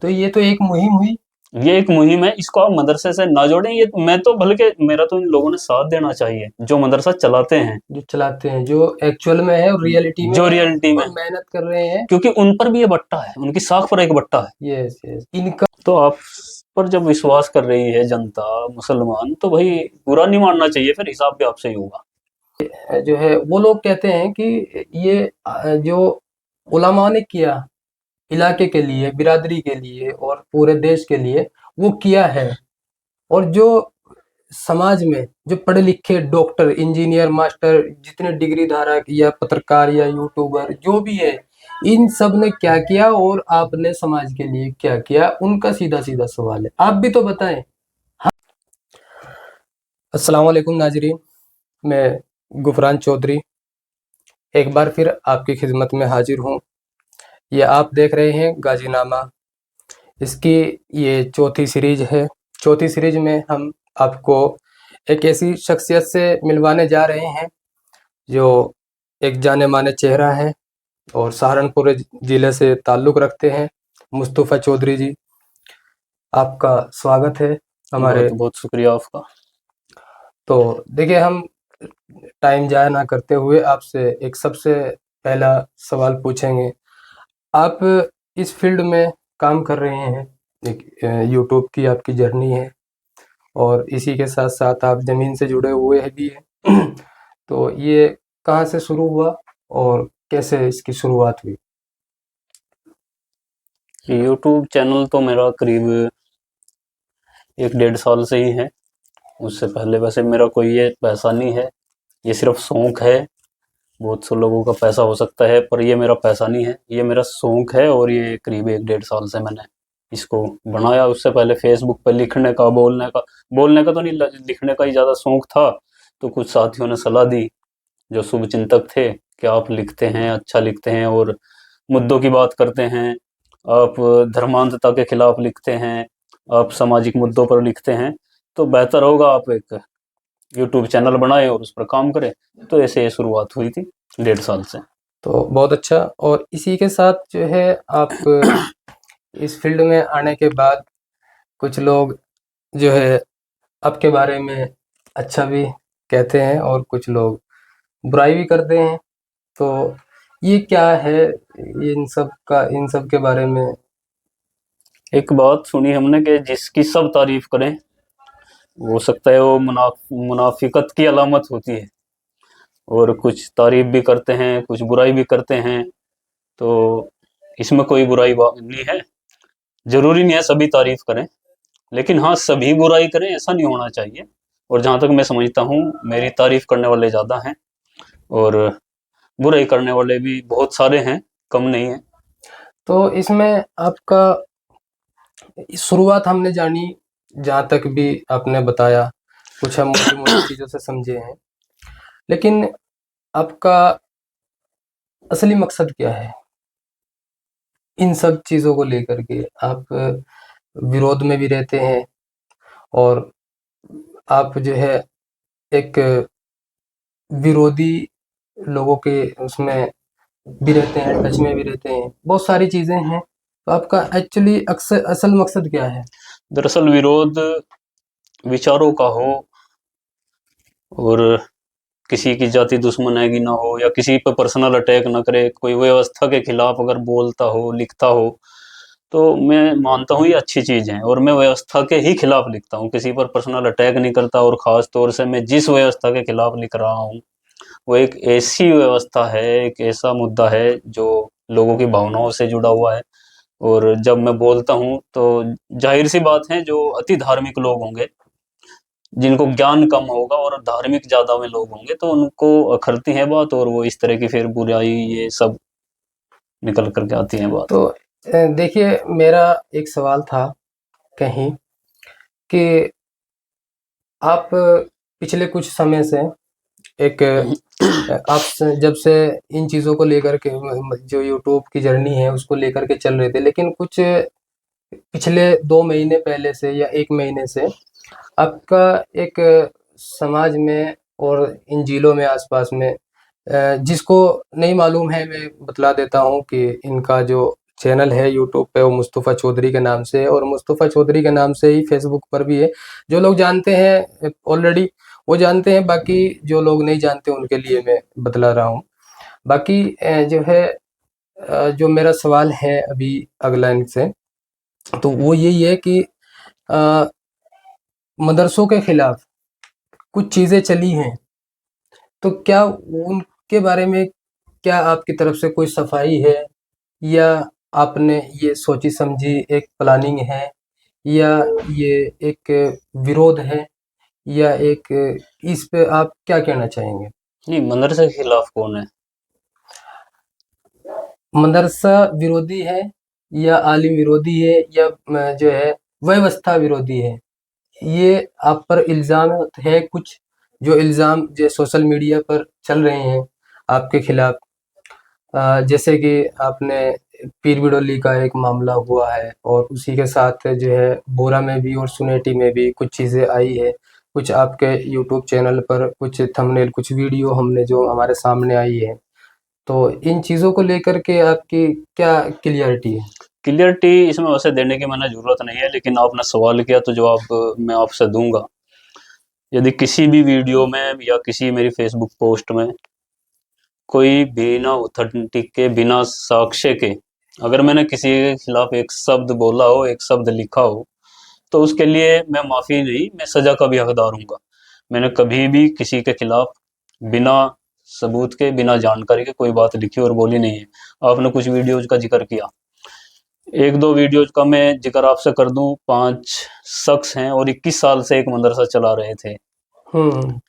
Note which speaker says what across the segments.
Speaker 1: तो ये तो एक मुहिम हुई।
Speaker 2: ये एक मुहिम है, इसको आप मदरसे से ना जोड़ें। ये मैं तो बल्कि मेरा तो इन लोगों ने साथ देना चाहिए जो मदरसा चलाते हैं,
Speaker 1: जो चलाते हैं, जो एक्चुअल में है और रियलिटी में
Speaker 2: जो
Speaker 1: है
Speaker 2: रियलिटी में,
Speaker 1: और मेहनत कर रहे हैं।
Speaker 2: क्योंकि उन पर भी ये बट्टा है, उनकी साख पर एक बट्टा है।
Speaker 1: यस यस, इनका
Speaker 2: तो आप पर जब विश्वास कर रही है जनता मुसलमान, तो भाई बुरा नहीं मानना चाहिए, फिर हिसाब भी आपसे ही होगा।
Speaker 1: जो है वो लोग कहते हैं कि ये जो उलमा ने किया इलाके के लिए, बिरादरी के लिए और पूरे देश के लिए, वो किया है। और जो समाज में जो पढ़े लिखे डॉक्टर, इंजीनियर, मास्टर, जितने डिग्री धारक या पत्रकार या यूट्यूबर जो भी है, इन सब ने क्या किया और आपने समाज के लिए क्या किया, उनका सीधा सीधा सवाल है। आप भी तो बताएं। अस्सलाम वालेकुम नाजरीन, मैं गुफरान चौधरी एक बार फिर आपकी खिदमत में हाजिर हूँ। ये आप देख रहे हैं गाजीनामा। इसकी ये चौथी सीरीज है। चौथी सीरीज में हम आपको एक ऐसी शख्सियत से मिलवाने जा रहे हैं जो एक जाने माने चेहरा है और सहारनपुर ज़िले से ताल्लुक़ रखते हैं। मुस्तफ़ा चौधरी जी, आपका स्वागत है हमारे।
Speaker 2: बहुत बहुत शुक्रिया आपका।
Speaker 1: तो देखिए, हम टाइम ज़ाया ना करते हुए आपसे एक सबसे पहला सवाल पूछेंगे। आप इस फील्ड में काम कर रहे हैं, एक यूट्यूब की आपकी जर्नी है और इसी के साथ साथ आप ज़मीन से जुड़े हुए हैं भी हैं। तो ये कहाँ से शुरू हुआ और कैसे इसकी शुरुआत हुई?
Speaker 2: यूट्यूब चैनल तो मेरा करीब 1-1.5 साल से ही है। उससे पहले वैसे मेरा कोई ये पैसा नहीं है, ये सिर्फ शौक है। बहुत से लोगों का पैसा हो सकता है, पर ये मेरा पैसा नहीं है, ये मेरा शौक है। और ये करीब 1-1.5 साल से मैंने इसको बनाया। उससे पहले फेसबुक पे लिखने का, बोलने का तो नहीं, लिखने का ही ज़्यादा शौक था। तो कुछ साथियों ने सलाह दी जो शुभचिंतक थे कि आप लिखते हैं, अच्छा लिखते हैं और मुद्दों की बात करते हैं, आप धर्मांधता के खिलाफ लिखते हैं, आप सामाजिक मुद्दों पर लिखते हैं, तो बेहतर होगा आप एक यूट्यूब चैनल बनाएं और उस पर काम करें। तो ऐसे ये शुरुआत हुई थी 1.5 साल से।
Speaker 1: तो बहुत अच्छा। और इसी के साथ जो है आप इस फील्ड में आने के बाद कुछ लोग जो है आपके बारे में अच्छा भी कहते हैं और कुछ लोग बुराई भी करते हैं। तो ये क्या है, ये इन सब के बारे में?
Speaker 2: एक बात सुनी हमने कि जिसकी सब तारीफ करें, हो सकता है वो मुनाफिकत की अलामत होती है। और कुछ तारीफ भी करते हैं, कुछ बुराई भी करते हैं। तो इसमें कोई बुराई नहीं है, जरूरी नहीं है सभी तारीफ करें, लेकिन हाँ सभी बुराई करें ऐसा नहीं होना चाहिए। और जहाँ तक मैं समझता हूँ, मेरी तारीफ करने वाले ज़्यादा हैं और बुराई करने वाले भी बहुत सारे हैं, कम नहीं है।
Speaker 1: तो इसमें आपका शुरुआत हमने जानी, जहाँ तक भी आपने बताया, कुछ हम मोटी मोटी चीज़ों से समझे हैं, लेकिन आपका असली मकसद क्या है इन सब चीज़ों को लेकर के? आप विरोध में भी रहते हैं और आप जो है एक विरोधी लोगों के उसमें भी रहते हैं, टच में भी रहते हैं, बहुत सारी चीज़ें हैं। तो आपका एक्चुअली असल मकसद क्या है?
Speaker 2: दरअसल विरोध विचारों का हो, और किसी की जाति दुश्मनागी ना हो, या किसी पर पर्सनल अटैक ना करे, कोई व्यवस्था के खिलाफ अगर बोलता हो, लिखता हो, तो मैं मानता हूँ ये अच्छी चीज़ है। और मैं व्यवस्था के ही खिलाफ लिखता हूँ, किसी पर पर्सनल अटैक नहीं करता। और ख़ास तौर से मैं जिस व्यवस्था के खिलाफ लिख रहा हूँ, वो एक ऐसी व्यवस्था है, एक ऐसा मुद्दा है जो लोगों की भावनाओं से जुड़ा हुआ है। और जब मैं बोलता हूँ तो जाहिर सी बात है, जो अति धार्मिक लोग होंगे, जिनको ज्ञान कम होगा और धार्मिक ज़्यादा में लोग होंगे, तो उनको अखरती है बात, और वो इस तरह की फिर बुराई ये सब निकल कर के आती है बात।
Speaker 1: तो देखिए, मेरा एक सवाल था कहीं कि आप पिछले कुछ समय से एक जब से इन चीज़ों को लेकर के जो यूट्यूब की जर्नी है उसको लेकर के चल रहे थे, लेकिन कुछ पिछले 2 महीने पहले से या 1 महीने से आपका एक समाज में और इन जिलों में आसपास में जिसको नहीं मालूम है, मैं बतला देता हूँ कि इनका जो चैनल है यूट्यूब पे, वो मुस्तफ़ा चौधरी के नाम से है, और मुस्तफ़ा चौधरी के नाम से ही फेसबुक पर भी है। जो लोग जानते हैं ऑलरेडी वो जानते हैं, बाकी जो लोग नहीं जानते उनके लिए मैं बतला रहा हूँ। बाकी जो है जो मेरा सवाल है अभी अगला इनसे, तो वो यही है कि अ, मदरसों के खिलाफ कुछ चीज़ें चली हैं, तो क्या उनके बारे में क्या आपकी तरफ से कोई सफाई है, या आपने ये सोची समझी एक प्लानिंग है, या ये एक विरोध है, या एक इस पे आप क्या कहना चाहेंगे?
Speaker 2: नहीं, मदरसे के खिलाफ कौन है?
Speaker 1: मदरसा विरोधी है, या आलिम विरोधी है, या जो है व्यवस्था विरोधी है? ये आप पर इल्ज़ाम है कुछ, जो इल्ज़ाम जो सोशल मीडिया पर चल रहे हैं आपके खिलाफ, जैसे कि आपने पीर बिडोली का एक मामला हुआ है, और उसी के साथ जो है बोरा में भी और सुनेटी में भी कुछ चीज़ें आई है, कुछ आपके यूट्यूब चैनल पर कुछ थंबनेल, कुछ वीडियो हमने जो हमारे सामने आई है, तो इन चीज़ों को लेकर के आपकी क्या क्लियरिटी है?
Speaker 2: क्लियरिटी इसमें वैसे देने की मैंने ज़रूरत नहीं है, लेकिन आपने सवाल किया तो जवाब मैं आपसे दूंगा। यदि किसी भी वीडियो में या किसी मेरी फेसबुक पोस्ट में कोई बिना ऑथेंटिक के, बिना साक्ष्य के, अगर मैंने किसी के खिलाफ एक शब्द बोला हो, एक शब्द लिखा हो, तो उसके लिए मैं माफ़ी नहीं, मैं सज़ा का भी हकदार हूँगा। मैंने कभी भी किसी के खिलाफ बिना सबूत के, बिना जानकारी के कोई बात लिखी और बोली नहीं है। आपने कुछ वीडियोज़ का ज़िक्र किया, 1-2 वीडियोज़ का मैं ज़िक्र आपसे कर दूँ। 5 शख्स हैं और 21 साल से एक मदरसा चला रहे थे,
Speaker 1: हुँ।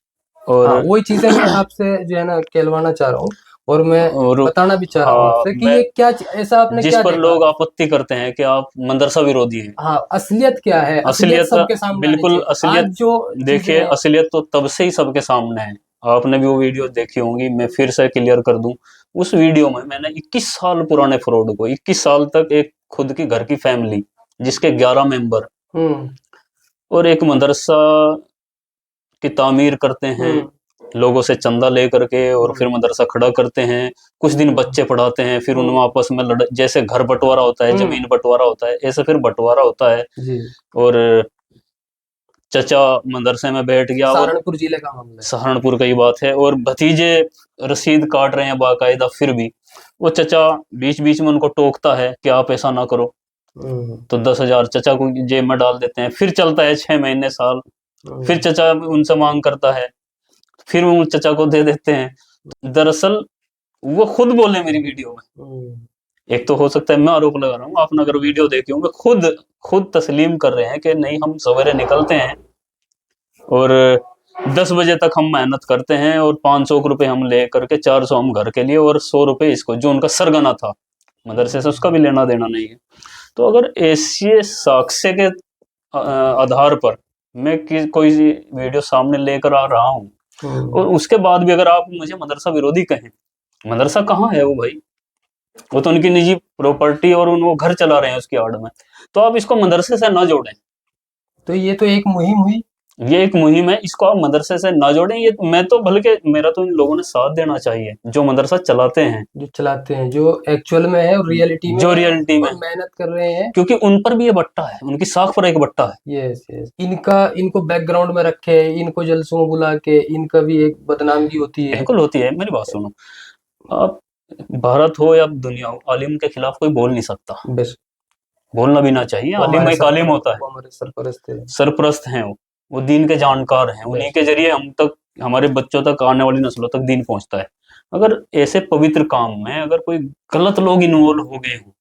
Speaker 2: और
Speaker 1: हाँ, वही चीज़ें मैं आपसे जो है ना कहलवाना चाह रहा हूँ, और मैं
Speaker 2: और
Speaker 1: बताना भी चाह रहा हूँ
Speaker 2: हाँ,
Speaker 1: आपसे कि
Speaker 2: मैं
Speaker 1: ये क्या ऐसा आपने
Speaker 2: जिस
Speaker 1: क्या
Speaker 2: पर
Speaker 1: देखा?
Speaker 2: लोग आपत्ति करते हैं कि आप मदरसा विरोधी हैं।
Speaker 1: हाँ, असलियत क्या है? असलियत
Speaker 2: असलियत,
Speaker 1: सबके सामने आनी
Speaker 2: बिल्कुल
Speaker 1: चाहिए। आज
Speaker 2: असलियत।
Speaker 1: जो चीज़ें
Speaker 2: देखिए,
Speaker 1: हैं,
Speaker 2: असलियत तो तब से ही सबके सामने है। आपने भी वो वीडियो देखी होंगी, मैं फिर से क्लियर कर दूं। उस वीडियो में मैंने 21 साल पुराने फ्रॉड को, 21 साल तक एक खुद की घर की फैमिली जिसके 11 मेंबर
Speaker 1: हुँ,
Speaker 2: और एक मदरसा की तामीर करते हैं,
Speaker 1: हुँ,
Speaker 2: लोगों से चंदा लेकर के, और फिर
Speaker 1: हुँ,
Speaker 2: मदरसा खड़ा करते हैं, कुछ दिन
Speaker 1: हुँ,
Speaker 2: बच्चे पढ़ाते हैं, फिर उनमें
Speaker 1: हुँ,
Speaker 2: आपस में लड़, जैसे घर बंटवारा होता है,
Speaker 1: हुँ,
Speaker 2: जमीन बंटवारा होता है, ऐसे फिर बंटवारा होता है।
Speaker 1: जी,
Speaker 2: और चचा मदरसे में बैठ गया, और
Speaker 1: सहारनपुर जिले का मामला है।
Speaker 2: सहारनपुर का ही बात है, और भतीजे रसीद काट रहे हैं बाकायदा, फिर भी वो चचा बीच बीच में उनको टोकता है कि आप ऐसा ना करो,
Speaker 1: हुँ,
Speaker 2: तो 10,000 चचा को जेब में डाल देते हैं। फिर चलता है 6 महीने, साल, फिर
Speaker 1: हुँ,
Speaker 2: चचा उनसे मांग करता है, फिर वो चचा को दे देते हैं। दरअसल वो खुद बोले मेरी वीडियो में,
Speaker 1: हुँ,
Speaker 2: एक तो हो सकता है मैं आरोप लगा रहा हूँ, आपने अगर वीडियो देखी होंगे, खुद खुद तस्लीम कर रहे हैं कि नहीं, हम सवेरे निकलते हैं और 10 बजे तक हम मेहनत करते हैं, और 500 रुपये हम ले करके 400 हम घर के लिए, और 100 रुपये इसको, जो उनका सरगना था मदरसे से, उसका भी लेना देना नहीं है। तो अगर ऐसे साक्ष्य के आधार पर मैं कोई वीडियो सामने लेकर आ रहा हूँ,
Speaker 1: हुँ,
Speaker 2: और उसके बाद भी अगर आप मुझे मदरसा विरोधी कहें, मदरसा कहाँ है वो भाई? वो तो उनकी निजी प्रॉपर्टी, और वो घर चला रहे हैं उसकी आड़ में, तो आप इसको मदरसे से ना जोड़ें।
Speaker 1: तो ये तो एक मुहिम हुई,
Speaker 2: ये एक मुहिम है, इसको आप मदरसे से ना जोड़ें। ये मैं तो, बल्कि मेरा तो इन लोगों ने साथ देना चाहिए जो मदरसा चलाते हैं,
Speaker 1: जो चलाते हैं, जो एक्चुअल में है और रियलिटी में
Speaker 2: जो
Speaker 1: है
Speaker 2: रियलिटी में,
Speaker 1: और मेहनत कर रहे हैं।
Speaker 2: क्योंकि उन पर भी ये बट्टा है, उनकी साख पर एक बट्टा है।
Speaker 1: Yes, yes. इनको बैकग्राउंड में रखे, इनको जलसों में बुला के इनका भी एक बदनामी होती है।
Speaker 2: बिल्कुल होती है, मेरी बात सुनो। आप, भारत हो या दुनिया हो, आलिम के खिलाफ कोई बोल नहीं सकता,
Speaker 1: बस
Speaker 2: बोलना भी ना चाहिए। आलिम एक आलिम होता है,
Speaker 1: वो हमारे सरपरस्त है।
Speaker 2: सरप्रस्त हैं वो दीन के जानकार हैं, उन्हीं
Speaker 1: बस,
Speaker 2: के जरिए हम तक, हमारे बच्चों तक, आने वाली नस्लों तक दीन पहुंचता है। अगर ऐसे पवित्र काम में अगर कोई गलत लोग इन्वॉल्व हो गए हों,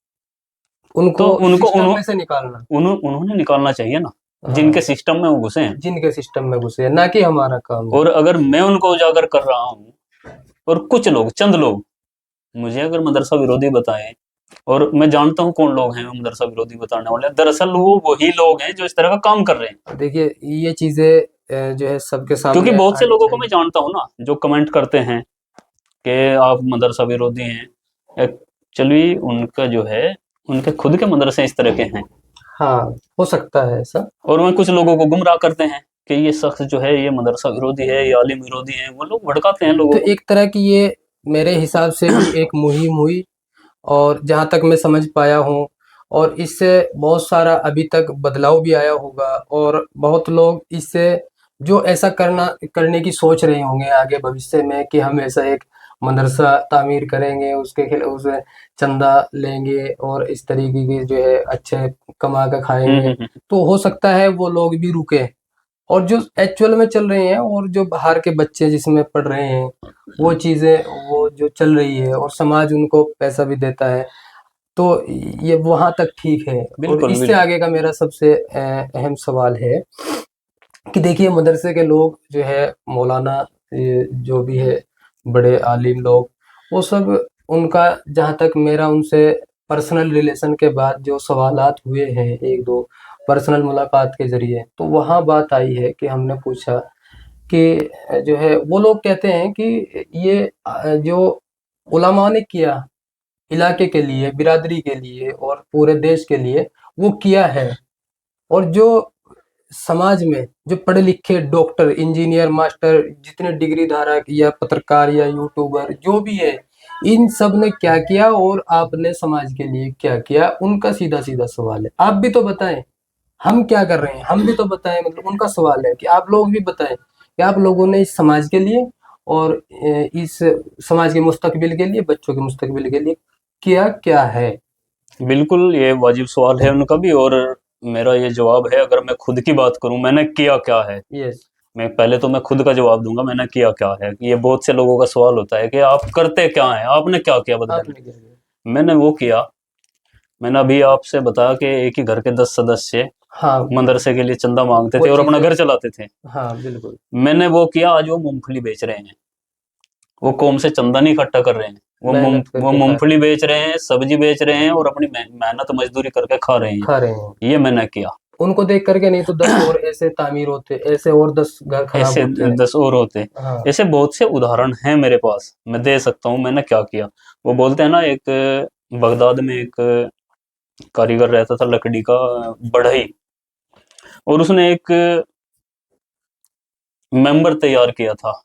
Speaker 1: उनको
Speaker 2: तो उनको
Speaker 1: सिस्टम में से निकालना।
Speaker 2: उन्होंने निकालना चाहिए ना, जिनके
Speaker 1: हाँ,
Speaker 2: सिस्टम में वो घुसे हैं।
Speaker 1: जिनके सिस्टम में घुसे हैं, ना कि हमारा काम है।
Speaker 2: और अगर मैं उनको उजागर कर रहा हूँ, और कुछ लोग, चंद लोग मुझे अगर मदरसा विरोधी बताएं, और मैं जानता हूँ कौन लोग हैं वो मदरसा विरोधी बताने वाले, दरअसल वो वही लोग हैं जो इस तरह का काम कर रहे हैं।
Speaker 1: देखिए, ये चीजें जो है सबके
Speaker 2: क्योंकि
Speaker 1: सामने
Speaker 2: बहुत से
Speaker 1: आनी
Speaker 2: लोगों को मैं
Speaker 1: चाहिए।
Speaker 2: जानता हूँ ना, जो कमेंट करते हैं कि आप मदरसा विरोधी हैं, एक्चुअली उनका जो है, उनके खुद के मदरसे इस तरह के हैं,
Speaker 1: हाँ, हो सकता है ऐसा।
Speaker 2: और वह कुछ लोगों को गुमराह करते हैं कि ये शख्स जो है ये मदरसा विरोधी है, ये आलिम विरोधी है, वो लोग भड़काते हैं लोगों
Speaker 1: तो
Speaker 2: को।
Speaker 1: एक तरह की ये मेरे हिसाब से भी एक मुहिम हुई, और जहाँ तक मैं समझ पाया हूँ, और इससे बहुत सारा अभी तक बदलाव भी आया होगा, और बहुत लोग इससे जो ऐसा करने की सोच रहे होंगे आगे भविष्य में कि हम ऐसा एक मदरसा तामीर करेंगे, उसके खिला उसे चंदा लेंगे और इस तरीके की जो है अच्छे कमा कर खाएंगे,
Speaker 2: हम्म।
Speaker 1: तो हो सकता है वो लोग भी रुके। और जो एक्चुअल में चल रहे हैं और जो बाहर के बच्चे जिसमें पढ़ रहे हैं, वो चीज़ें वो जो चल रही है और समाज उनको पैसा भी देता है, तो ये वहाँ तक ठीक है। और
Speaker 2: बिल्कुल
Speaker 1: इससे
Speaker 2: बिल्कुल।
Speaker 1: आगे का मेरा सबसे अहम सवाल है कि देखिए मदरसे के लोग जो है मौलाना, ये जो भी है बड़े आलिम लोग, वो सब उनका जहाँ तक मेरा उनसे पर्सनल रिलेशन के बाद जो सवालात हुए हैं एक दो पर्सनल मुलाकात के ज़रिए, तो वहाँ बात आई है कि हमने पूछा कि जो है वो लोग कहते हैं कि ये जो उलमा ने किया इलाके के लिए, बिरादरी के लिए और पूरे देश के लिए, वो किया है। और जो समाज में जो पढ़े लिखे डॉक्टर, इंजीनियर, मास्टर, जितने डिग्री धारक या पत्रकार या यूट्यूबर जो भी है, इन सब ने क्या किया और आपने समाज के लिए क्या किया, उनका सीधा सीधा सवाल है। आप भी तो बताएं हम क्या कर रहे हैं, हम भी तो बताएं, मतलब उनका सवाल है कि आप लोग भी बताएं कि आप लोगों ने इस समाज के लिए और इस समाज के मुस्तकबिल के लिए, बच्चों के मुस्तकबिल के लिए किया क्या है।
Speaker 2: बिल्कुल, ये वाजिब सवाल है उनका भी, और मेरा ये जवाब है, अगर मैं खुद की बात करूं मैंने किया क्या है।
Speaker 1: यस।
Speaker 2: मैं पहले तो मैं खुद का जवाब दूंगा मैंने किया क्या है। ये बहुत से लोगों का सवाल होता है कि आप करते क्या हैं, आपने क्या किया बदले में।
Speaker 1: आपने क्या किया।
Speaker 2: मैंने वो किया, मैंने अभी आपसे बताया कि एक ही घर के 10 सदस्य
Speaker 1: हाँ,
Speaker 2: मदरसे के लिए चंदा मांगते
Speaker 1: वो
Speaker 2: थे और अपना
Speaker 1: चीज़ें।
Speaker 2: घर चलाते थे।
Speaker 1: हाँ, बिल्कुल।
Speaker 2: मैंने वो किया, आज वो मूंगफली बेच रहे हैं। वो कौम से चंदा नहीं इकट्ठा कर रहे हैं,
Speaker 1: मेहनत
Speaker 2: वो
Speaker 1: करके खा रहे
Speaker 2: मूंगफली
Speaker 1: हैं,
Speaker 2: बेच रहे हैं, सब्जी बेच रहे हैं और अपनी मेहनत मजदूरी करके खा रहे हैं।
Speaker 1: खा रहे हैं।
Speaker 2: ये मैंने किया।
Speaker 1: उनको देख करके नहीं तो 10 और ऐसे तामीर होते, ऐसे और 10 घर खराब
Speaker 2: ऐसे
Speaker 1: होते।
Speaker 2: 10 और होते।
Speaker 1: हाँ।
Speaker 2: ऐसे बहुत से उदाहरण हैं मेरे पास, मैं दे सकता हूँ मैंने क्या किया। वो बोलते हैं ना, एक बगदाद में एक कारीगर रहता था लकड़ी का, बढ़ई, और उसने एक मेंबर तैयार किया था।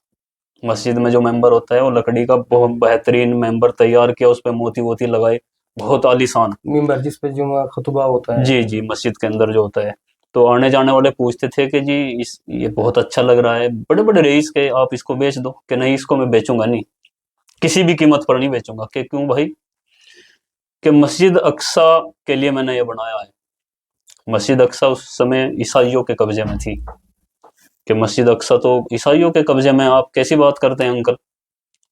Speaker 2: मस्जिद में जो मेंबर होता है वो लकड़ी का बहुत बेहतरीन मेंबर तैयार किया, उस पे मोती वोती लगाए, बहुत आलीशान।
Speaker 1: मिंबर जिस पे जुमा खुतबा होता है।
Speaker 2: जी जी, मस्जिद के अंदर जो होता है। तो आने जाने वाले पूछते थे कि जी इस ये बहुत अच्छा लग रहा है, बड़े बड़े रईस के, आप इसको बेच दो। कि नहीं, इसको मैं बेचूंगा नहीं, किसी भी कीमत पर नहीं बेचूंगा। कि क्यों भाई? कि मस्जिद अक्सा के लिए मैंने ये बनाया है। मस्जिद अक्सा उस समय ईसाइयों के कब्जे में थी। कि मस्जिद अक्सा तो ईसाइयों के कब्जे में, आप कैसी बात करते हैं अंकल?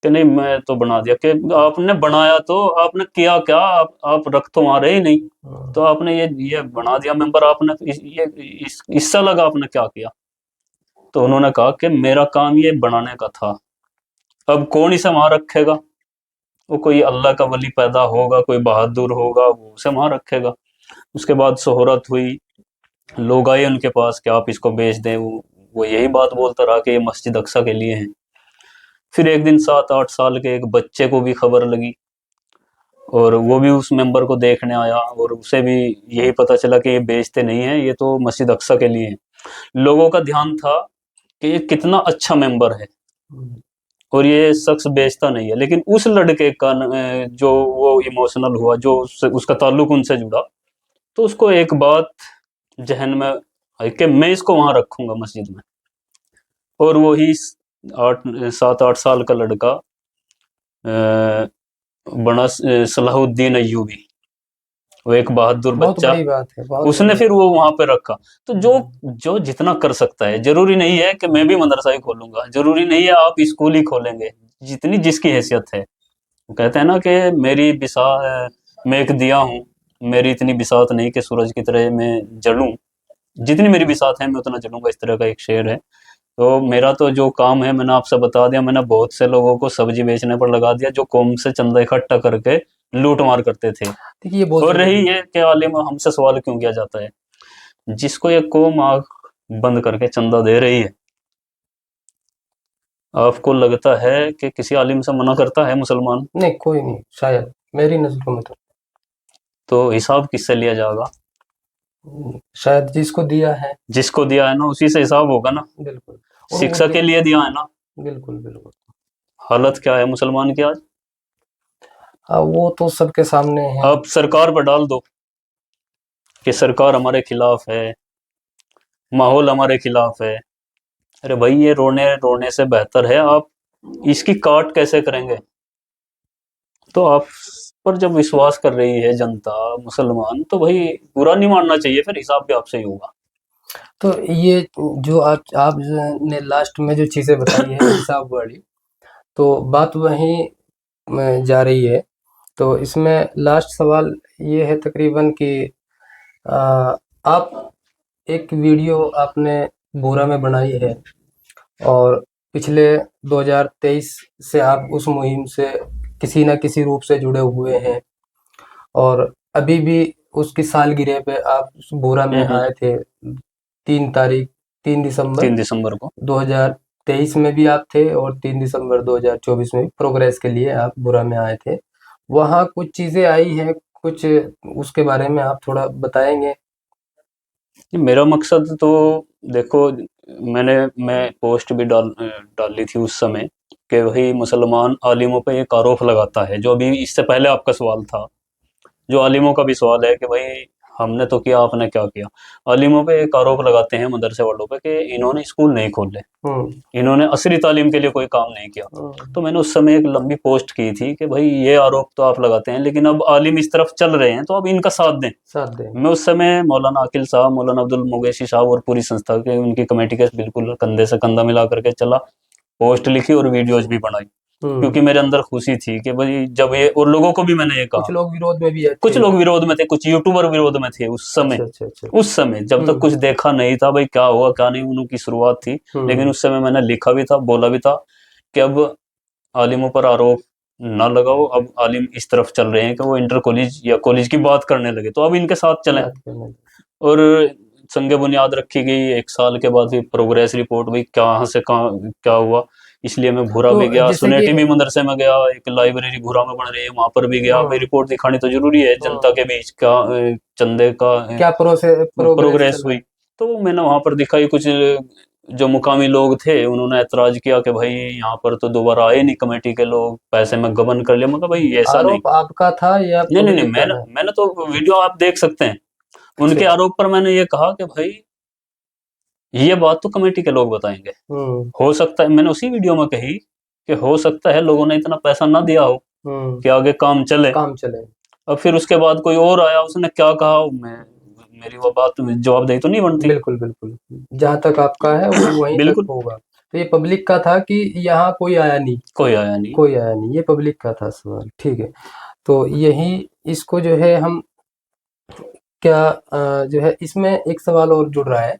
Speaker 2: कि नहीं, मैं तो बना दिया। कि आपने बनाया तो आपने किया क्या? आप रख तो वहां रहे ही नहीं, तो आपने ये बना दिया मेंबर, आपने हिस्सा लगा, आपने क्या किया? तो उन्होंने कहा कि मेरा काम ये बनाने का था, अब कौन इसे वहां रखेगा? वो कोई अल्लाह का वली पैदा होगा, कोई बहादुर होगा, वो उसे वहां रखेगा। उसके बाद शोहरत हुई, लोग आए उनके पास कि आप इसको बेच दें। वो यही बात बोलता रहा कि ये मस्जिद अक्सा के लिए है। फिर एक दिन 7-8 साल के एक बच्चे को भी खबर लगी, और वो भी उस मेंबर को देखने आया, और उसे भी यही पता चला कि ये बेचते नहीं है, ये तो मस्जिद अक्सा के लिए है। लोगों का ध्यान था कि ये कितना अच्छा मेंबर है और ये शख्स बेचता नहीं है। लेकिन उस लड़के का जो वो इमोशनल हुआ, जो उसका ताल्लुक उनसे जुड़ा, तो उसको एक बात जहन में आई कि मैं इसको वहां रखूंगा मस्जिद में। और वही 7-8 साल का लड़का बना सलाहुद्दीन अय्यूबी, वो एक बहादुर
Speaker 1: बहुत
Speaker 2: बच्चा,
Speaker 1: बड़ी बात है, बहुत
Speaker 2: उसने
Speaker 1: बड़ी
Speaker 2: फिर
Speaker 1: बात।
Speaker 2: वो वहां पे रखा। तो जो जो जितना कर सकता है, जरूरी नहीं है कि मैं भी मदरसा ही खोलूंगा, जरूरी नहीं है आप स्कूल ही खोलेंगे, जितनी जिसकी हैसियत है। वो कहते हैं ना कि मेरी बिसा मैं एक दिया हूँ, मेरी इतनी बिसात नहीं कि सूरज की तरह मैं जलूं, जितनी मेरी बिसात है मैं उतना जलूंगा, इस तरह का एक शेर है। तो मेरा तो जो काम है मैंने आपसे बता दिया। मैंने बहुत से लोगों को सब्जी बेचने पर लगा दिया जो कौम से चंदा इकट्ठा करके लूट मार करते थे।
Speaker 1: देखिए ये बहुत
Speaker 2: और रही
Speaker 1: ज़रूरी है।
Speaker 2: ये कि आलिम हमसे सवाल क्यों किया जाता है, जिसको ये कौम आंख बंद करके चंदा दे रही है, आपको लगता है कि किसी आलिम से मना करता है मुसलमान?
Speaker 1: नहीं, कोई नहीं, शायद मेरी नज़रों में तो।
Speaker 2: तो हिसाब किससे लिया जाएगा?
Speaker 1: शायद जिसको दिया है।
Speaker 2: जिसको दिया है ना, उसी से हिसाब होगा ना।
Speaker 1: बिल्कुल। और वो
Speaker 2: शिक्षा के लिए दिया है ना।
Speaker 1: बिल्कुल, बिल्कुल।
Speaker 2: हालत क्या है मुसलमान की आज?
Speaker 1: वो तो सबके सामने है।
Speaker 2: आप सरकार पर डाल दो कि सरकार हमारे खिलाफ है, माहौल हमारे खिलाफ है। अरे भाई, ये रोने रोने से बेहतर है आप इसकी काट कैसे करेंगे। तो आप पर जब विश्वास कर रही है जनता मुसलमान, तो भाई बुरा नहीं मानना चाहिए, फिर हिसाब भी आपसे ही होगा।
Speaker 1: तो ये जो आप जो ने लास्ट में जो चीज़ें बताई है हिसाब वाली, तो बात वहीं में जा रही है। तो इसमें लास्ट सवाल ये है तकरीबन कि आ, आप एक वीडियो आपने बोरा में बनाई है और पिछले 2023 से आप उस मुहिम से किसी न किसी रूप से जुड़े हुए हैं और अभी भी उसकी सालगिरह पे आप उस बोरा में आए थे। 3 दिसंबर
Speaker 2: 3 दिसंबर को
Speaker 1: 2023 में भी आप थे और 3 दिसंबर 2024 में भी प्रोग्रेस के लिए आप बोरा में आए थे। वहाँ कुछ चीज़ें आई हैं, कुछ उसके बारे में आप थोड़ा बताएंगे?
Speaker 2: मेरा मकसद तो देखो, मैं पोस्ट भी डाली थी उस समय कि वही मुसलमान आलिमों पे एक आरोप लगाता है, जो अभी इससे पहले आपका सवाल था, जो आलिमों का भी सवाल है कि भाई हमने तो किया, आपने क्या किया। आलिमों पे एक आरोप लगाते हैं मदरसे वालों पे कि इन्होंने स्कूल नहीं खोले,
Speaker 1: हम्म।
Speaker 2: इन्होंने असली तालीम के लिए कोई काम नहीं किया।
Speaker 1: हम्म।
Speaker 2: तो मैंने उस समय एक लंबी पोस्ट की थी कि भाई ये आरोप तो आप लगाते हैं, लेकिन अब आलिम इस तरफ चल रहे हैं तो अब इनका साथ दें।
Speaker 1: साथ दें।
Speaker 2: मैं उस समय मौलाना अकील साहब, मौलाना अब्दुल मुगैसी साहब और पूरी संस्था के उनकी कमेटी के बिल्कुल कंधे से कंधा मिला करके चला, पोस्ट लिखी और वीडियोज भी बनाई, क्योंकि मेरे अंदर खुशी थी कि भाई जब ये, और लोगों को भी मैंने ये
Speaker 1: कुछ
Speaker 2: कहा।
Speaker 1: लोग विरोध में भी
Speaker 2: कुछ
Speaker 1: थे।
Speaker 2: लोग विरोध में थे, कुछ यूट्यूबर विरोध में थे उस समय।
Speaker 1: अच्छा, अच्छा, अच्छा।
Speaker 2: उस समय जब तक कुछ देखा नहीं था भाई क्या हुआ क्या नहीं, उनकी शुरुआत थी। लेकिन उस समय मैंने लिखा भी था, बोला भी था कि अब आलिमों पर आरोप ना लगाओ, अब आलिम इस तरफ चल रहे हैं कि वो इंटर कॉलेज या कॉलेज की बात करने लगे, तो अब इनके साथ चलें।
Speaker 1: बात करने।
Speaker 2: और संगे बुनियाद रखी गई, 1 साल के बाद भी प्रोग्रेस रिपोर्ट भी कहाँ से कहाँ क्या हुआ। इसलिए मैं भूरा
Speaker 1: तो
Speaker 2: भी गया,
Speaker 1: जैसे कि
Speaker 2: सुनेटी भी मदरसे में गया, एक लाइब्रेरी भूरा में बन रही है वहां पर भी गया भाई। रिपोर्ट दिखानी तो जरूरी है जनता के बीच, क्या चंदे का
Speaker 1: क्या प्रोग्रेस
Speaker 2: प्रोग्रेस
Speaker 1: चल रहा
Speaker 2: हुई।
Speaker 1: है?
Speaker 2: तो मैंने वहां पर दिखाई, कुछ जो मुकामी लोग थे उन्होंने ऐतराज किया कि भाई यहाँ पर तो दोबारा आए नहीं कमेटी के लोग, पैसे में गबन कर लिया। मैं कहा भाई ऐसा नहीं।
Speaker 1: आरोप आपका था या
Speaker 2: नहीं नहीं नहीं,
Speaker 1: पब्लिक का
Speaker 2: मैंने
Speaker 1: था?
Speaker 2: मैंने तो वीडियो आप देख सकते हैं।
Speaker 1: अच्छा।
Speaker 2: उनके आरोप पर मैंने ये कहा कि भाई ये बात तो कमेटी के लोग बताएंगे।
Speaker 1: हम्म।
Speaker 2: हो सकता है, मैंने उसी वीडियो में कही कि हो सकता है लोगों ने इतना पैसा ना दिया हो
Speaker 1: हम्म।
Speaker 2: कि आगे काम चले।
Speaker 1: काम चले।
Speaker 2: अब फिर उसके बाद कोई और आया, उसने क्या कहा, मैं मेरी वो बात में जवाबदेही तो नहीं बनती।
Speaker 1: बिल्कुल, बिल्कुल। जहाँ तक आपका है वो वहीं तक
Speaker 2: बिल्कुल।
Speaker 1: होगा। तो ये पब्लिक का था कि यहाँ कोई आया नहीं?
Speaker 2: कोई आया नहीं।
Speaker 1: कोई आया नहीं, ये पब्लिक का था सवाल। ठीक है। तो यही इसको जो है हम क्या जो है इसमें एक सवाल और जुड़ रहा है।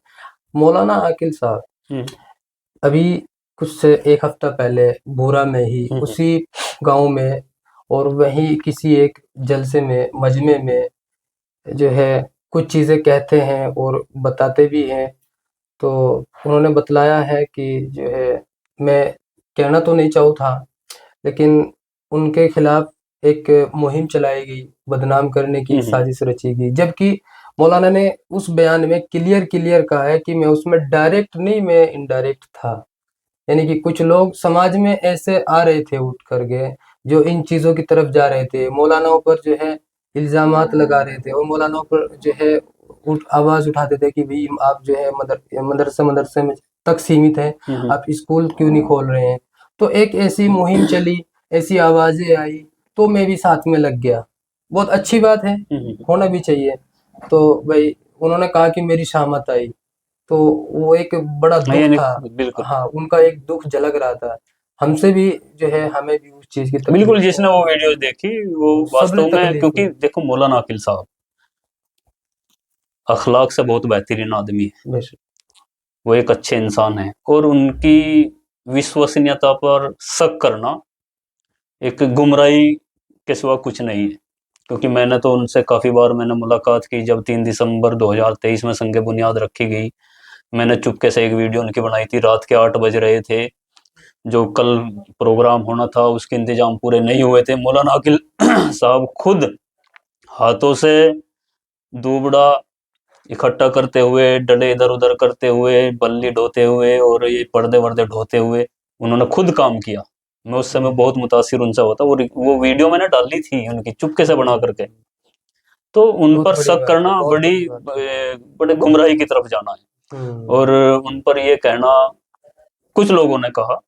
Speaker 1: मौलाना आकिल साहब
Speaker 2: हम्म,
Speaker 1: अभी कुछ से 1 हफ्ता पहले भूरा में ही
Speaker 2: हम्म,
Speaker 1: उसी गाँव में और वहीं किसी एक जलसे में, मजमे में जो है कुछ चीज़ें कहते हैं और बताते भी हैं। तो उन्होंने बतलाया है कि जो है मैं कहना तो नहीं चाहूँ था, लेकिन उनके खिलाफ एक मुहिम चलाई गई, बदनाम करने की
Speaker 2: हम्म,
Speaker 1: साजिश रची गई। जबकि मौलाना ने उस बयान में क्लियर क्लियर कहा है कि मैं उसमें डायरेक्ट नहीं, मैं इनडायरेक्ट था। यानी कि कुछ लोग समाज में ऐसे आ रहे थे उठ कर के, जो इन चीज़ों की तरफ जा रहे थे, मौलानाओं पर जो है इल्ज़ामात लगा रहे थे और मौलानाओं पर जो है आवाज़ उठाते थे कि भाई आप जो है मदरसे मदरसे में तक सीमित हैं,
Speaker 2: हम्म,
Speaker 1: आप स्कूल क्यों नहीं खोल रहे हैं? तो एक ऐसी मुहिम चली, ऐसी आवाज़ें आई, तो मैं भी साथ में लग गया। बहुत अच्छी बात है,
Speaker 2: हम्म।
Speaker 1: होना भी चाहिए। तो भाई उन्होंने कहा कि मेरी शामत आई, तो वो एक बड़ा
Speaker 2: ये
Speaker 1: दुख
Speaker 2: नहीं,
Speaker 1: था।
Speaker 2: बिल्कुल।
Speaker 1: हाँ, उनका एक दुख झलक रहा था। हमसे भी जो है हमें भी उस चीज़ की
Speaker 2: बिल्कुल,
Speaker 1: तकलीफ है।
Speaker 2: जिसने वो वीडियोस देखी वो
Speaker 1: सबने
Speaker 2: वास्तव में,
Speaker 1: तकलीफ
Speaker 2: क्योंकि
Speaker 1: है।
Speaker 2: देखो मौलाना आकिल साहब अखलाक से बहुत बेहतरीन आदमी है,
Speaker 1: बेशक।
Speaker 2: वो एक अच्छे इंसान है, और उनकी विश्वसनीयता पर शक करना एक गुमराही के सिवा कुछ नहीं है। क्योंकि मैंने तो उनसे काफ़ी बार मैंने मुलाकात की, जब 3 दिसंबर 2023 में संग बुनियाद रखी गई, मैंने चुपके से एक वीडियो उनकी बनाई थी। रात के 8 बज रहे थे, जो कल प्रोग्राम होना था उसके इंतजाम पूरे नहीं हुए थे। मौलाना अकील साहब खुद हाथों से दूबड़ा इकट्ठा करते हुए, डले इधर उधर करते हुए, बल्ली ढोते हुए और ये पर्दे वर्दे ढोते हुए उन्होंने खुद काम किया। मैं उस समय बहुत मुतासिर उनसे होता। वो वीडियो मैंने डाली थी उनकी चुपके से बना करके। तो उन
Speaker 1: बहुत
Speaker 2: पर
Speaker 1: बड़ी
Speaker 2: शक
Speaker 1: बात है,
Speaker 2: करना
Speaker 1: बहुत
Speaker 2: बड़ी
Speaker 1: बड़ी बात है।
Speaker 2: बड़े गुमराही की तरफ जाना है।
Speaker 1: हम्म।
Speaker 2: और उन पर ये कहना, कुछ लोगों ने कहा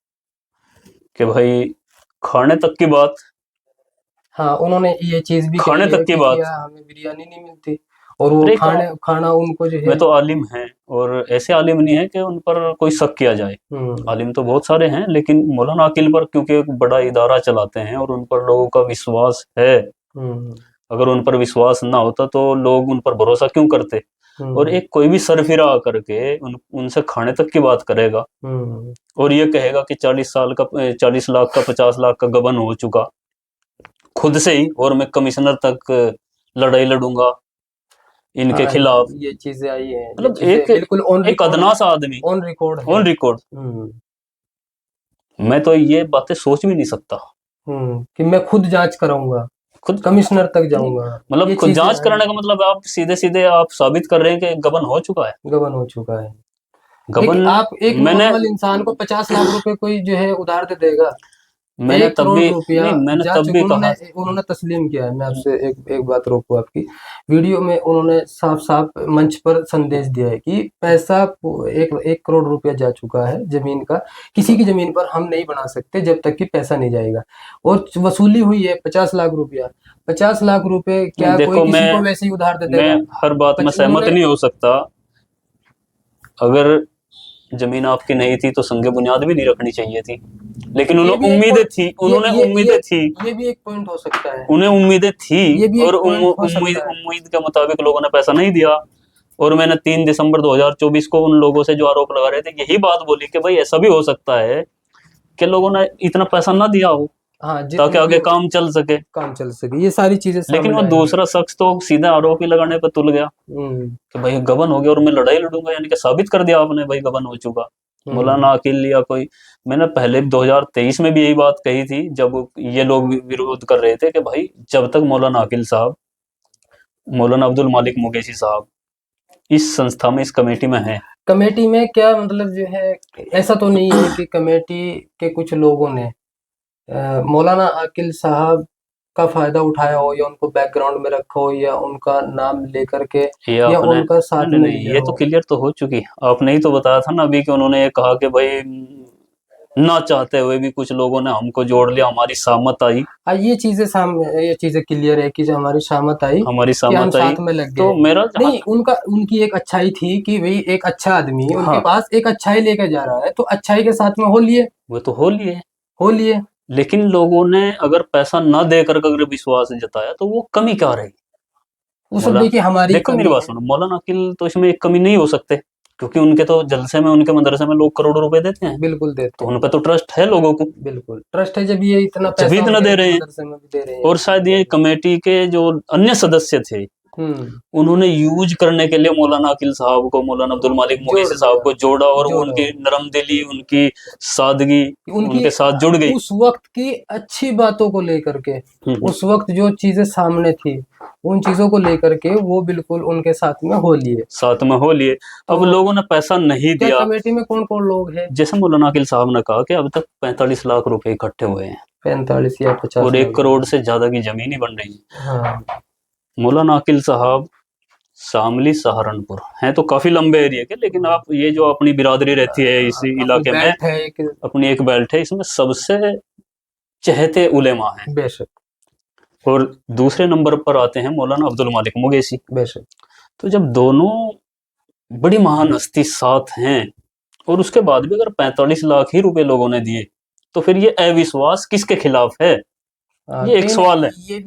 Speaker 2: कि भाई खाने तक की बात,
Speaker 1: हाँ, उन्होंने ये चीज भी
Speaker 2: खाने
Speaker 1: कही है
Speaker 2: तक की
Speaker 1: कि
Speaker 2: बात,
Speaker 1: क्या हमें बिरयानी नहीं मिलती, और वो
Speaker 2: अरे
Speaker 1: खाना उनको जो
Speaker 2: वे
Speaker 1: है।
Speaker 2: तो आलिम हैं, और ऐसे आलिम नहीं है कि उन पर कोई शक किया जाए।
Speaker 1: हम्म।
Speaker 2: आलिम तो बहुत सारे हैं, लेकिन मौलाना अकील पर क्योंकि एक बड़ा इदारा चलाते हैं और उन पर लोगों का विश्वास है।
Speaker 1: हम्म।
Speaker 2: अगर उन पर विश्वास ना होता तो लोग उन पर भरोसा क्यों करते। और
Speaker 1: हम्म।
Speaker 2: एक कोई भी सरफिरा आकर के उनसे खाने तक की बात करेगा
Speaker 1: हम्म।
Speaker 2: और ये कहेगा कि 40 लाख का 50 लाख का गबन हो चुका खुद से ही, और मैं कमिश्नर तक लड़ाई लड़ूंगा इनके
Speaker 1: हाँ,
Speaker 2: खिलाफ।
Speaker 1: ये चीजें आई हैं, ये
Speaker 2: मतलब
Speaker 1: चीजें
Speaker 2: एक
Speaker 1: बिल्कुल ऑन
Speaker 2: एक
Speaker 1: रिकॉर्ड,
Speaker 2: अदना सा आदमी
Speaker 1: ऑन रिकॉर्ड है।
Speaker 2: ऑन रिकॉर्ड,
Speaker 1: हम्म।
Speaker 2: मैं तो ये बातें सोच भी नहीं सकता।
Speaker 1: कि मैं खुद जांच कराऊंगा,
Speaker 2: खुद
Speaker 1: कमिश्नर तक
Speaker 2: नहीं,
Speaker 1: जाऊंगा।
Speaker 2: मतलब
Speaker 1: ये
Speaker 2: खुद
Speaker 1: चीजें
Speaker 2: जांच
Speaker 1: आई
Speaker 2: कराने का
Speaker 1: हैं,
Speaker 2: मतलब आप सीधे सीधे आप साबित कर रहे हैं कि गबन हो चुका है।
Speaker 1: गबन हो चुका है।
Speaker 2: गबन
Speaker 1: एक
Speaker 2: मैंने
Speaker 1: नॉर्मल इंसान को 50 लाख रुपए कोई जो है उधार दे देगा?
Speaker 2: मैंने
Speaker 1: एक
Speaker 2: तब
Speaker 1: करोड़
Speaker 2: भी
Speaker 1: रुपया
Speaker 2: नहीं, मैंने
Speaker 1: जा
Speaker 2: तब
Speaker 1: चुके,
Speaker 2: भी
Speaker 1: उन्होंने
Speaker 2: कहा।
Speaker 1: उन्होंने तस्लीम किया है। मैं आपसे एक बात रोकूं आपकी। वीडियो में उन्होंने साफ साफ मंच पर संदेश दिया है कि पैसा 1 करोड़ रुपया जा चुका है जमीन का, किसी की जमीन पर हम नहीं बना सकते जब तक कि पैसा नहीं जाएगा। और वसूली हुई है 50 लाख रुपया। 50 लाख रुपए
Speaker 2: नहीं
Speaker 1: क्या कोई
Speaker 2: देखो,
Speaker 1: किसी को वैसे ही उधार दे
Speaker 2: मैं
Speaker 1: देगा?
Speaker 2: हर बात में सहमत
Speaker 1: उन्होंने,
Speaker 2: नहीं हो सकता। अगर जमीन आपकी नहीं थी तो संगे बुनियाद भी नहीं रखनी चाहिए थी, लेकिन
Speaker 1: ये
Speaker 2: उन्हें
Speaker 1: भी एक
Speaker 2: उम्मीदें
Speaker 1: पॉइंट,
Speaker 2: थी,
Speaker 1: ये
Speaker 2: उन्होंने
Speaker 1: ये ये
Speaker 2: उम्मीदें थी,
Speaker 1: ये भी एक पॉइंट हो सकता है।
Speaker 2: उन्हें उम्मीदें थी।
Speaker 1: ये भी
Speaker 2: और
Speaker 1: एक पॉइंट हो
Speaker 2: उम्मीद
Speaker 1: सकता है।
Speaker 2: उम्मीद के मुताबिक लोगों ने पैसा नहीं दिया। और मैंने 3 दिसंबर 2024 को उन लोगों से जो आरोप लगा रहे थे यही बात बोली कि भाई ऐसा भी हो सकता है कि लोगों ने इतना पैसा ना दिया हो
Speaker 1: हाँ,
Speaker 2: ताकि
Speaker 1: जितने
Speaker 2: आगे
Speaker 1: जो
Speaker 2: काम चल सके।
Speaker 1: काम चल सके, ये सारी चीजें
Speaker 2: लेकिन वो
Speaker 1: सामने आई हैं।
Speaker 2: दूसरा शख्स तो सीधा आरोप ही लगाने पर तुल गया
Speaker 1: हम्म।
Speaker 2: कि भाई गबन हो गया और मैं लड़ाई लड़ूंगा, यानी कि साबित कर दिया आपने भाई गबन हो चुका।
Speaker 1: हम्म।
Speaker 2: मौलाना अकील या कोई, मैंने पहले भी 2023 में भी यही बात कही थी जब ये लोग विरोध कर रहे थे कि भाई जब तक मौलाना अकील साहब, मौलाना अब्दुल मालिक मुगेसी साहब इस संस्था में, इस कमेटी में हैं।
Speaker 1: कमेटी में क्या मतलब जो है, ऐसा तो नहीं है कि कमेटी के कुछ लोगों ने मौलाना आकिल साहब का फायदा उठाया हो, या उनको बैकग्राउंड में रखा हो, या उनका नाम लेकर के,
Speaker 2: ये
Speaker 1: या
Speaker 2: आपने
Speaker 1: उनका
Speaker 2: नहीं
Speaker 1: साथ
Speaker 2: नहीं
Speaker 1: में
Speaker 2: नहीं,
Speaker 1: लिया
Speaker 2: ये तो
Speaker 1: हो।
Speaker 2: क्लियर तो हो चुकी। आपने ही तो बताया था ना अभी कि उन्होंने ये कहा कि भाई ना चाहते हुए भी कुछ लोगों ने हमको जोड़ लिया, हमारी सहमत आई,
Speaker 1: हाँ, ये चीजें सामने, ये चीजें क्लियर है कि जो हमारी शामत आई,
Speaker 2: हमारी
Speaker 1: कि हम
Speaker 2: सहमत आई।
Speaker 1: साथ में लग
Speaker 2: तो
Speaker 1: गए।
Speaker 2: मेरा जहां
Speaker 1: नहीं, उनकी एक अच्छाई थी कि भाई एक अच्छा आदमी उनके
Speaker 2: हाँ,
Speaker 1: पास एक अच्छाई लेकर जा रहा है, तो अच्छाई के साथ में हो लिए,
Speaker 2: वो तो हो लिए।
Speaker 1: हो लिए।
Speaker 2: लेकिन लोगों ने अगर पैसा ना देकर के अगर विश्वास जताया तो वो कमी क्या रही।
Speaker 1: वो सब
Speaker 2: मौलाना,
Speaker 1: देखिए हमारी
Speaker 2: देखो मेरी
Speaker 1: कमी
Speaker 2: बात
Speaker 1: है।
Speaker 2: सुनो, मौलाना अकील तो इसमें एक कमी नहीं हो सकते, क्योंकि उनके तो जलसे में, उनके मदरसे में लोग करोड़ों रुपए देते हैं,
Speaker 1: बिल्कुल देते
Speaker 2: तो उन
Speaker 1: हैं।
Speaker 2: पे तो ट्रस्ट है लोगों को,
Speaker 1: बिल्कुल ट्रस्ट है, जब ये इतना
Speaker 2: जब भी
Speaker 1: पैसा
Speaker 2: इतना
Speaker 1: उनके
Speaker 2: दे रहे हैं।
Speaker 1: मदरसे में भी दे रहे
Speaker 2: और
Speaker 1: हैं।
Speaker 2: शायद ये कमेटी के जो अन्य सदस्य थे
Speaker 1: हम्म।
Speaker 2: उन्होंने यूज करने के लिए मौलाना अकील साहब को, मौलाना अब्दुल मालिक
Speaker 1: जोड़
Speaker 2: मुगैसी साहब
Speaker 1: दिया,
Speaker 2: को जोड़ा, और वो
Speaker 1: जोड़ा।
Speaker 2: उनकी नरम दिली, उनकी सादगी
Speaker 1: उनकी
Speaker 2: उनके साथ जुड़ गई।
Speaker 1: उस वक्त की अच्छी बातों को लेकर के,
Speaker 2: हम्म,
Speaker 1: उस वक्त जो चीजें सामने थी, उन चीजों को लेकर के वो बिल्कुल उनके साथ में हो लिए।
Speaker 2: साथ में हो लिए।
Speaker 1: तो
Speaker 2: अब लोगों ने पैसा नहीं
Speaker 1: क्या
Speaker 2: दिया।
Speaker 1: कमेटी में कौन कौन लोग हैं?
Speaker 2: जैसे मौलाना अकील साहब ने कहा कि अब तक 45 लाख रुपए इकट्ठे हुए हैं
Speaker 1: 45 या 50
Speaker 2: और
Speaker 1: लाख
Speaker 2: 1 करोड़ से ज्यादा की जमीन ही बन रही है।
Speaker 1: हाँ।
Speaker 2: मौलाना अकील साहब शामली सहारनपुर हैं तो काफी लंबे एरिया के, लेकिन आप ये जो अपनी बिरादरी रहती है इस
Speaker 1: अपनी
Speaker 2: इलाके में,
Speaker 1: बेल्ट है एक।
Speaker 2: अपनी एक बेल्ट है, इसमें सबसे चहेते उलेमा हैं।
Speaker 1: बेशक।
Speaker 2: और दूसरे नंबर पर आते हैं मौलाना अब्दुल मालिक मुगेसी।
Speaker 1: बेशक।
Speaker 2: तो जब दोनों बड़ी महान हस्ती साथ हैं और उसके बाद भी अगर 45 लाख ही रुपए लोगों ने दिए, तो फिर ये अविश्वास किसके खिलाफ है, ये एक
Speaker 1: लेकिन
Speaker 2: सवाल है।
Speaker 1: ये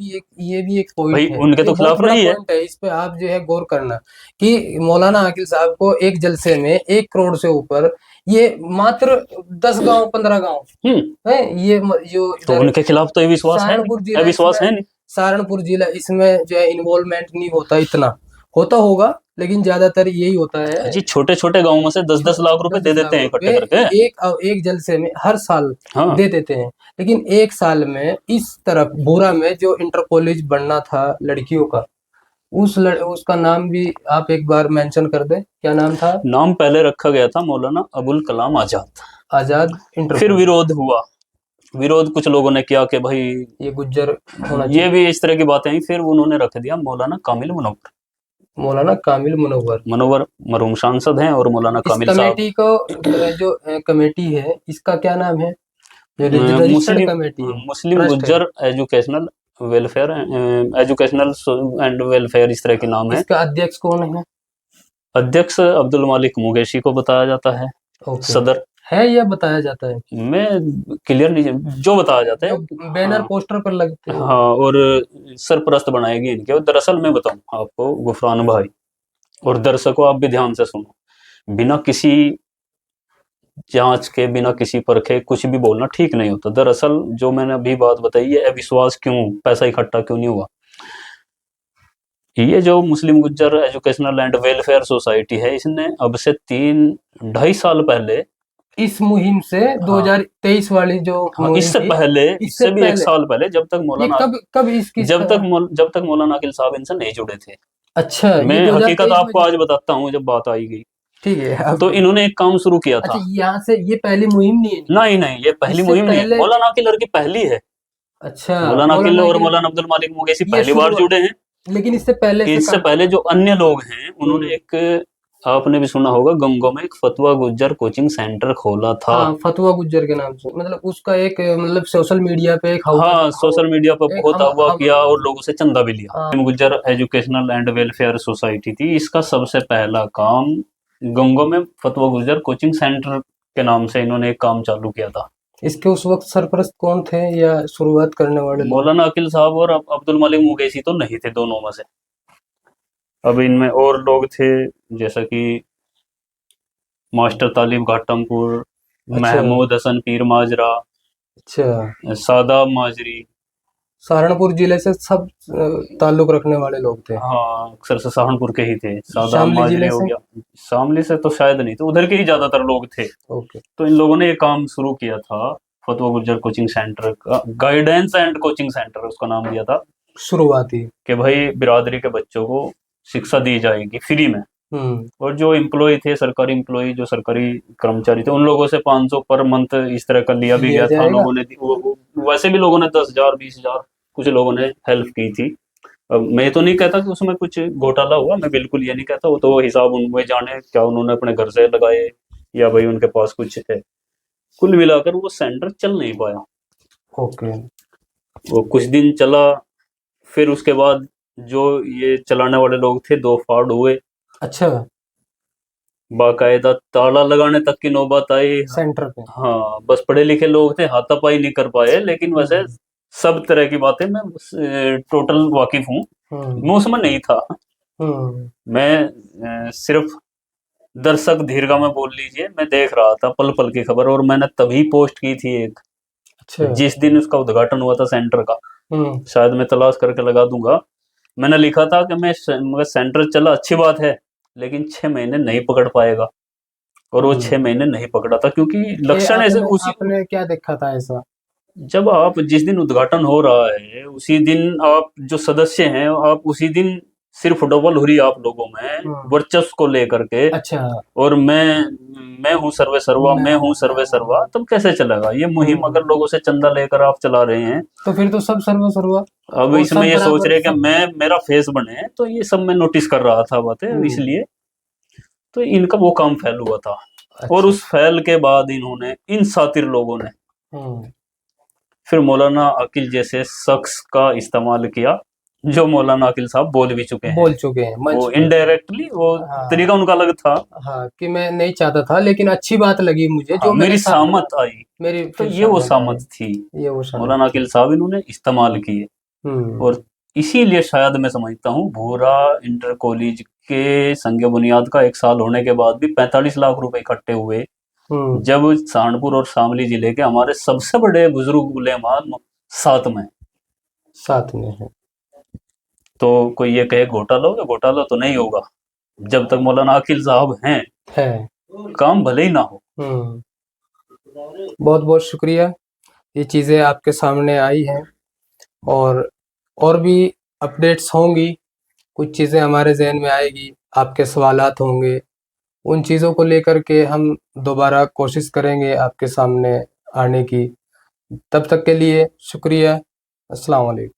Speaker 1: भी एक पॉइंट
Speaker 2: भाई
Speaker 1: है,
Speaker 2: उनके
Speaker 1: ये
Speaker 2: तो
Speaker 1: बहुत
Speaker 2: खिलाफ
Speaker 1: बड़ा
Speaker 2: नहीं है।
Speaker 1: पॉइंट है। इस पे आप जो है गौर करना कि मौलाना आकिल साहब को एक जलसे में 1 करोड़ से ऊपर, ये मात्र 10 गांव 15 गांव
Speaker 2: हम्म,
Speaker 1: है, ये जो
Speaker 2: तो
Speaker 1: इधर
Speaker 2: उनके खिलाफ तो अविश्वास है नहीं,
Speaker 1: सहारनपुर जिला,
Speaker 2: अविश्वास
Speaker 1: इसमें
Speaker 2: है नहीं।
Speaker 1: सहारनपुर जिला इसमें जो है इन्वॉल्वमेंट नहीं होता, इतना होता होगा, लेकिन ज्यादातर यही होता है।
Speaker 2: जी, छोटे छोटे गांवों में से 10-10 लाख रुपए
Speaker 1: दस
Speaker 2: दे
Speaker 1: दस लाख
Speaker 2: देते हैं इकट्ठे
Speaker 1: रुपए
Speaker 2: करके।
Speaker 1: एक जलसे में हर साल
Speaker 2: हाँ,
Speaker 1: दे देते हैं। लेकिन एक साल में इस तरफ भूरा में जो इंटर कॉलेज बनना था लड़कियों का, उसका नाम भी आप एक बार मेंशन कर दें, क्या नाम था?
Speaker 2: नाम पहले रखा गया था मौलाना अबुल कलाम आजाद।
Speaker 1: आजाद इंटर
Speaker 2: फिर
Speaker 1: कॉलेज।
Speaker 2: विरोध हुआ, विरोध कुछ लोगों ने किया कि भाई
Speaker 1: ये गुज्जर होना
Speaker 2: ये
Speaker 1: चाहिए।
Speaker 2: भी इस तरह की बातें आई, फिर उन्होंने रख दिया मौलाना कामिल मुनव्वर।
Speaker 1: मौलाना कामिल मुनव्वर।
Speaker 2: मुनव्वर मरहूम सांसद हैं और मौलाना
Speaker 1: इस
Speaker 2: कामिल साहब
Speaker 1: कमेटी को जो कमेटी है इसका क्या नाम है, जो रजिस्टर्ड
Speaker 2: मुस्लिम
Speaker 1: कमेटी है,
Speaker 2: मुस्लिम
Speaker 1: ट्रस्ट है?
Speaker 2: Gujjar educational welfare educational and welfare इस तरह के नाम है।
Speaker 1: इसका अध्यक्ष कौन है?
Speaker 2: अध्यक्ष अब्दुल मालिक मुगेशी को बताया जाता है
Speaker 1: ओके।
Speaker 2: सदर।
Speaker 1: है या बताया जाता है?
Speaker 2: मैं क्लियर नहीं, जो बताया जाता
Speaker 1: जो
Speaker 2: है।
Speaker 1: बैनर
Speaker 2: हाँ
Speaker 1: पोस्टर पर लगते हैं।
Speaker 2: हाँ, और सरपरस्त बनाएगी इनके। और दरअसल मैं बताऊं आपको गुफरान भाई और दर्शकों, आप भी ध्यान से सुनो, बिना किसी जांच के, बिना किसी परखे कुछ भी बोलना ठीक नहीं होता। दरअसल जो मैंने अभी बात बताई है, अविश्वास क्यों, पैसा इकट्ठा क्यों नहीं हुआ, ये जो Muslim Gujjar educational and welfare society है, इसने अब से 3-2.5 साल पहले,
Speaker 1: इस मुहिम से
Speaker 2: हाँ
Speaker 1: 2023 वाली जो
Speaker 2: हाँ,
Speaker 1: मुहिम
Speaker 2: इससे
Speaker 1: थी,
Speaker 2: पहले,
Speaker 1: इससे
Speaker 2: इससे भी 1
Speaker 1: पहले
Speaker 2: साल पहले,
Speaker 1: ये कब कब इसकी
Speaker 2: जब तक मौलाना अकील साहब इनसे नहीं जुड़े थे।
Speaker 1: अच्छा, ये
Speaker 2: मैं हकीकत
Speaker 1: 2023 में
Speaker 2: आपको आज बताता हूँ जब बात आई गई।
Speaker 1: ठीक है अब।
Speaker 2: तो इन्होंने एक काम शुरू किया
Speaker 1: अच्छा,
Speaker 2: था।
Speaker 1: यहाँ से ये पहली मुहिम नहीं है इनकी?
Speaker 2: नहीं नहीं, ये पहली
Speaker 1: इससे
Speaker 2: मुहिम नहीं है,
Speaker 1: पहले।
Speaker 2: मौलाना अकील लड़की पहली है।
Speaker 1: अच्छा,
Speaker 2: मौलाना अकील
Speaker 1: मौलाना
Speaker 2: और
Speaker 1: की
Speaker 2: मौलाना अब्दुल मालिक मुगेसी
Speaker 1: ये
Speaker 2: पहली बार
Speaker 1: शुरू,
Speaker 2: जुड़े हैं।
Speaker 1: लेकिन इससे पहले से
Speaker 2: इससे
Speaker 1: कहा।
Speaker 2: पहले जो अन्य लोग हैं, उन्होंने एक, आपने भी सुना होगा, गंगो में एक फतवा गुज्जर कोचिंग सेंटर खोला था।
Speaker 1: हाँ, फतवा गुज्जर के नाम से, मतलब उसका एक मतलब सोशल मीडिया पे एक हवा,
Speaker 2: हाँ, सोशल मीडिया पर
Speaker 1: एक
Speaker 2: बहुत हवा
Speaker 1: हम
Speaker 2: किया और लोगों से चंदा भी लिया।
Speaker 1: हाँ।
Speaker 2: Gujjar educational and welfare society थी। इसका सबसे पहला काम गंगो में फतवा गुज्जर कोचिंग सेंटर के नाम से इन्होंने एक काम चालू किया था।
Speaker 1: इसके उस वक्त सरपरस्त कौन थे या शुरुआत करने वाले लोग?
Speaker 2: मौलाना अकील साहब और अब्दुल मालिक मुगेसी तो नहीं थे दोनों में से। अब इनमें और लोग थे, जैसा कि मास्टर तालिब घाटमपुर,
Speaker 1: अच्छा
Speaker 2: महमूद हसन पीर माजरा,
Speaker 1: अच्छा,
Speaker 2: सादाब माजरी।
Speaker 1: सहारनपुर जिले से सब ताल्लुक रखने वाले लोग थे।
Speaker 2: हाँ, अक्सर से सहारनपुर के ही थे। सादाब
Speaker 1: शामली
Speaker 2: माजरी
Speaker 1: जिले
Speaker 2: हो
Speaker 1: से?
Speaker 2: गया। शामली से तो शायद नहीं थे, उधर के ही ज्यादातर लोग थे।
Speaker 1: ओके।
Speaker 2: तो इन लोगों ने ये काम शुरू किया था, फतवा गुज्जर कोचिंग सेंटर का, गाइडेंस एंड कोचिंग सेंटर उसका नाम दिया था,
Speaker 1: शुरुआती।
Speaker 2: कि भाई बिरादरी के बच्चों को शिक्षा दी जाएगी फ्री में। और जो एम्प्लॉय थे, सरकारी एम्प्लॉय, जो सरकारी कर्मचारी थे, उन लोगों से 500 पर मंथ इस तरह का लिया भी
Speaker 1: लिया
Speaker 2: गया था।
Speaker 1: जाएगा।
Speaker 2: लोगों ने वैसे भी लोगों ने 10,000 20,000, कुछ लोगों ने हेल्प की थी। अब मैं तो नहीं कहता कि उसमें कुछ घोटाला हुआ, मैं बिल्कुल ये नहीं कहता। वो तो हिसाब उनमें जाने, क्या उन्होंने अपने घर से लगाए या भाई उनके पास कुछ है। कुल मिलाकर वो सेंटर चल नहीं पाया।
Speaker 1: ओके।
Speaker 2: वो कुछ दिन चला, फिर उसके बाद जो ये चलाने वाले लोग थे, दो फाड़ हुए।
Speaker 1: अच्छा,
Speaker 2: बाकायदा ताला लगाने तक की नौबत आई।
Speaker 1: सेंटर पे।
Speaker 2: हाँ, बस पढ़े लिखे लोग थे, हाथापाई नहीं कर पाए। लेकिन वैसे
Speaker 1: हम्म
Speaker 2: सब तरह की बातें मैं टोटल वाकिफ हूँ।
Speaker 1: हम्म
Speaker 2: मैं उसमें नहीं था।
Speaker 1: हम्म।
Speaker 2: मैं सिर्फ दर्शक दीर्घा में बोल लीजिए, मैं देख रहा था पल पल की खबर। और मैंने तभी पोस्ट की थी एक,
Speaker 1: अच्छा।
Speaker 2: जिस दिन उसका उद्घाटन हुआ था सेंटर का।
Speaker 1: हम्म
Speaker 2: शायद मैं तलाश करके लगा दूंगा। मैंने लिखा था कि मगर सेंटर चला अच्छी बात है, लेकिन 6 महीने नहीं पकड़ पाएगा। और वो 6 महीने नहीं पकड़ा था, क्योंकि
Speaker 1: ये
Speaker 2: लक्षण ऐसे
Speaker 1: आपने
Speaker 2: उसी,
Speaker 1: आपने क्या देखा था ऐसा?
Speaker 2: जब आप जिस दिन उद्घाटन हो रहा है उसी दिन आप जो सदस्य हैं, आप उसी दिन सिर्फ डबल हो रही आप लोगों में
Speaker 1: हम्म।
Speaker 2: वर्चस्व को लेकर के।
Speaker 1: अच्छा।
Speaker 2: और मैं हूँ सर्वे सर्वा, मैं हूँ सर्वे सर्वा, तब कैसे चलेगा ये मुहिम
Speaker 1: हम्म।
Speaker 2: अगर लोगों से चंदा लेकर आप चला रहे हैं।
Speaker 1: तो फिर तो सब सर्व सर्वा
Speaker 2: अब
Speaker 1: और
Speaker 2: इसमें
Speaker 1: सब
Speaker 2: ये सोच
Speaker 1: बराबर
Speaker 2: रहे कि
Speaker 1: सब।
Speaker 2: मैं, मेरा फेस बने, तो ये सब मैं नोटिस कर रहा था बातें,
Speaker 1: हम्म।
Speaker 2: इसलिए तो इनका वो काम फैल हुआ था। और
Speaker 1: अच्छा।
Speaker 2: उस फैल के बाद इन्होंने, इन सातिर लोगों ने
Speaker 1: हम्म।
Speaker 2: फिर मौलाना अकील जैसे शख्स का इस्तेमाल किया, जो मौलाना अकील साहब बोल भी चुके हैं।
Speaker 1: बोल चुके हैं मंच
Speaker 2: वो
Speaker 1: पे।
Speaker 2: इनडायरेक्टली, वो
Speaker 1: हाँ
Speaker 2: तरीका उनका अलग था।
Speaker 1: हाँ, कि मैं नहीं चाहता था लेकिन अच्छी बात लगी मुझे
Speaker 2: हाँ,
Speaker 1: जो मेरे
Speaker 2: मेरी
Speaker 1: सामने,
Speaker 2: सामत आई।
Speaker 1: मेरी
Speaker 2: तो
Speaker 1: फिर
Speaker 2: ये वो
Speaker 1: सामत आई।
Speaker 2: सामत थी,
Speaker 1: ये वो शामिल
Speaker 2: मौलाना
Speaker 1: थी।
Speaker 2: अकील साहब इन्होंने इस्तेमाल किए।
Speaker 1: हम्म
Speaker 2: और इसीलिए शायद मैं समझता हूँ, भोरा इंटर कॉलेज के संग बुनियाद का 1 साल होने के बाद भी 45 लाख रुपए इकट्ठे हुए।
Speaker 1: हम्म।
Speaker 2: जब सहारनपुर और शामली जिले के हमारे सबसे बड़े बुजुर्ग उलेमा साथ में,
Speaker 1: साथ में है।
Speaker 2: तो कोई ये कहे घोटाला होगा, घोटाला तो नहीं होगा जब तक मौलाना अकील साहब हैं,
Speaker 1: है।
Speaker 2: काम भले ही ना हो।
Speaker 1: हम्म। बहुत बहुत शुक्रिया, ये चीज़ें आपके सामने आई हैं। और भी अपडेट्स होंगी, कुछ चीज़ें हमारे जहन में आएगी, आपके सवालात होंगे, उन चीज़ों को लेकर के हम दोबारा कोशिश करेंगे आपके सामने आने की। तब तक के लिए शुक्रिया। अस्सलाम वालेकुम।